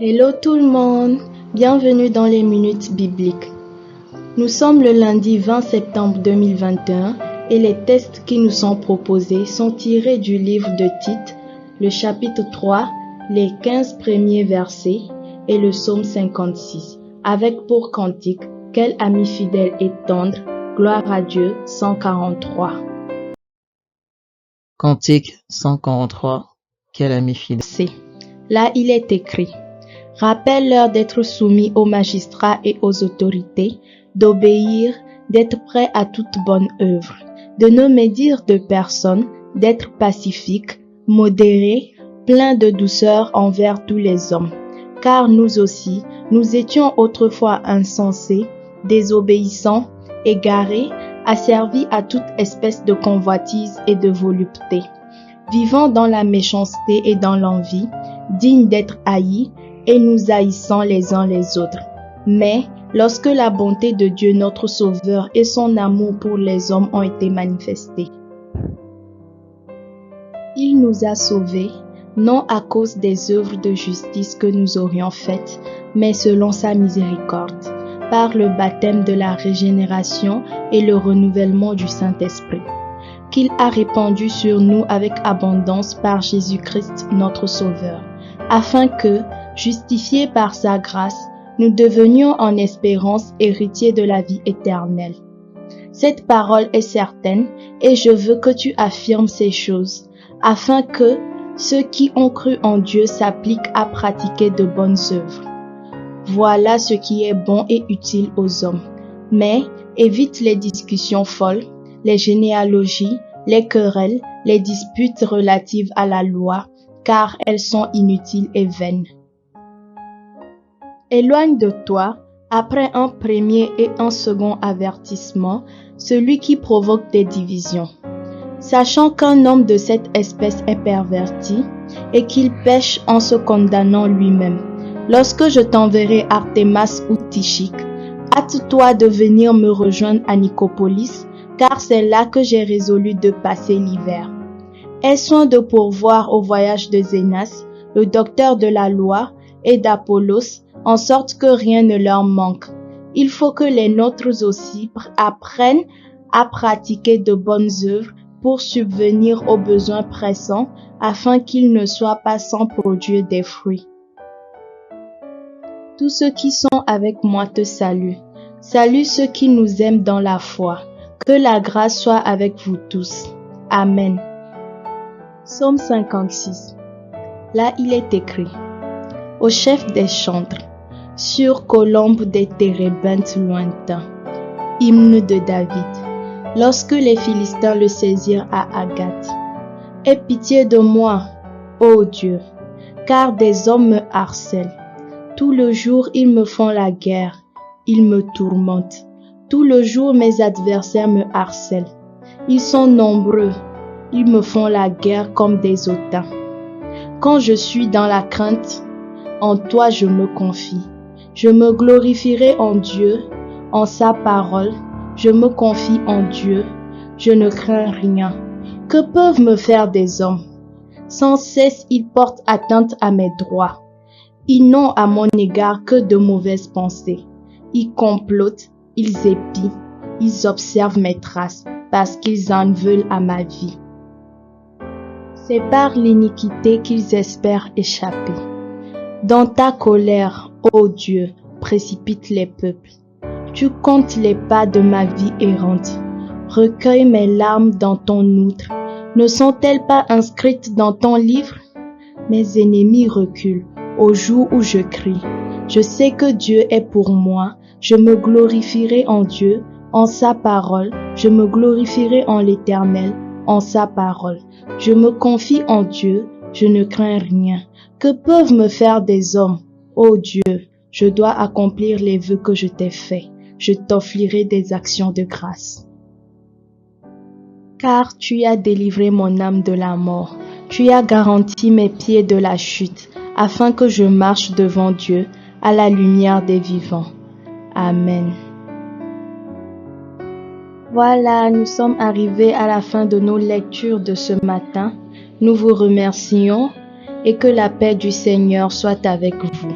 Hello tout le monde, bienvenue dans les minutes bibliques. Nous sommes le lundi 20 septembre 2021 et les textes qui nous sont proposés sont tirés du livre de Tite, le chapitre 3, les 15 premiers versets et le psaume 56, avec pour cantique « Quel ami fidèle et tendre, gloire à Dieu » 143. Cantique 143. Quel ami fidèle. Là il est écrit: rappelle-leur d'être soumis aux magistrats et aux autorités, d'obéir, d'être prêts à toute bonne œuvre, de ne médire de personne, d'être pacifique, modéré, plein de douceur envers tous les hommes. Car nous aussi, nous étions autrefois insensés, désobéissants, égarés, asservis à toute espèce de convoitise et de volupté, vivant dans la méchanceté et dans l'envie, dignes d'être haïs, et nous haïssant les uns les autres. Mais lorsque la bonté de Dieu notre Sauveur et son amour pour les hommes ont été manifestés, il nous a sauvés, non à cause des œuvres de justice que nous aurions faites, mais selon sa miséricorde, par le baptême de la régénération et le renouvellement du Saint-Esprit, qu'il a répandu sur nous avec abondance par Jésus-Christ notre Sauveur, afin que, justifiés par sa grâce, nous devenions en espérance héritiers de la vie éternelle. Cette parole est certaine et je veux que tu affirmes ces choses, afin que ceux qui ont cru en Dieu s'appliquent à pratiquer de bonnes œuvres. Voilà ce qui est bon et utile aux hommes. Mais évite les discussions folles, les généalogies, les querelles, les disputes relatives à la loi, car elles sont inutiles et vaines. Éloigne de toi, après un premier et un second avertissement, celui qui provoque des divisions, sachant qu'un homme de cette espèce est perverti et qu'il pêche en se condamnant lui-même. Lorsque je t'enverrai Artémas ou Tychik, hâte-toi de venir me rejoindre à Nicopolis, car c'est là que j'ai résolu de passer l'hiver. Aie soin de pourvoir au voyage de Zénas, le docteur de la loi, et d'Apollos, en sorte que rien ne leur manque. Il faut que les nôtres aussi apprennent à pratiquer de bonnes œuvres pour subvenir aux besoins pressants, afin qu'ils ne soient pas sans produire des fruits. Tous ceux qui sont avec moi te saluent. Salue ceux qui nous aiment dans la foi. Que la grâce soit avec vous tous. Amen. Psaume 56. Là il est écrit: au chef des chantres, sur colombe des térébintes lointains. Hymne de David. Lorsque les Philistins le saisirent à Agathe. Aie pitié de moi, ô Dieu, car des hommes me harcèlent. Tout le jour ils me font la guerre, ils me tourmentent. Tout le jour mes adversaires me harcèlent. Ils sont nombreux, ils me font la guerre comme des hautains. Quand je suis dans la crainte, en toi je me confie. Je me glorifierai en Dieu, en sa parole. Je me confie en Dieu, je ne crains rien. Que peuvent me faire des hommes? Sans cesse ils portent atteinte à mes droits. Ils n'ont à mon égard que de mauvaises pensées. Ils complotent, ils épient, ils observent mes traces, parce qu'ils en veulent à ma vie. C'est par l'iniquité qu'ils espèrent échapper. Dans ta colère, ô Dieu, précipite les peuples. Tu comptes les pas de ma vie errante. Recueille mes larmes dans ton outre. Ne sont-elles pas inscrites dans ton livre? Mes ennemis reculent au jour où je crie. Je sais que Dieu est pour moi. Je me glorifierai en Dieu, en sa parole. Je me glorifierai en l'Éternel, en sa parole. Je me confie en Dieu, je ne crains rien. Que peuvent me faire des hommes? Ô Dieu, je dois accomplir les vœux que je t'ai faits. Je t'offrirai des actions de grâce. Car tu as délivré mon âme de la mort. Tu as garanti mes pieds de la chute, afin que je marche devant Dieu à la lumière des vivants. Amen. Voilà, nous sommes arrivés à la fin de nos lectures de ce matin. Nous vous remercions et que la paix du Seigneur soit avec vous.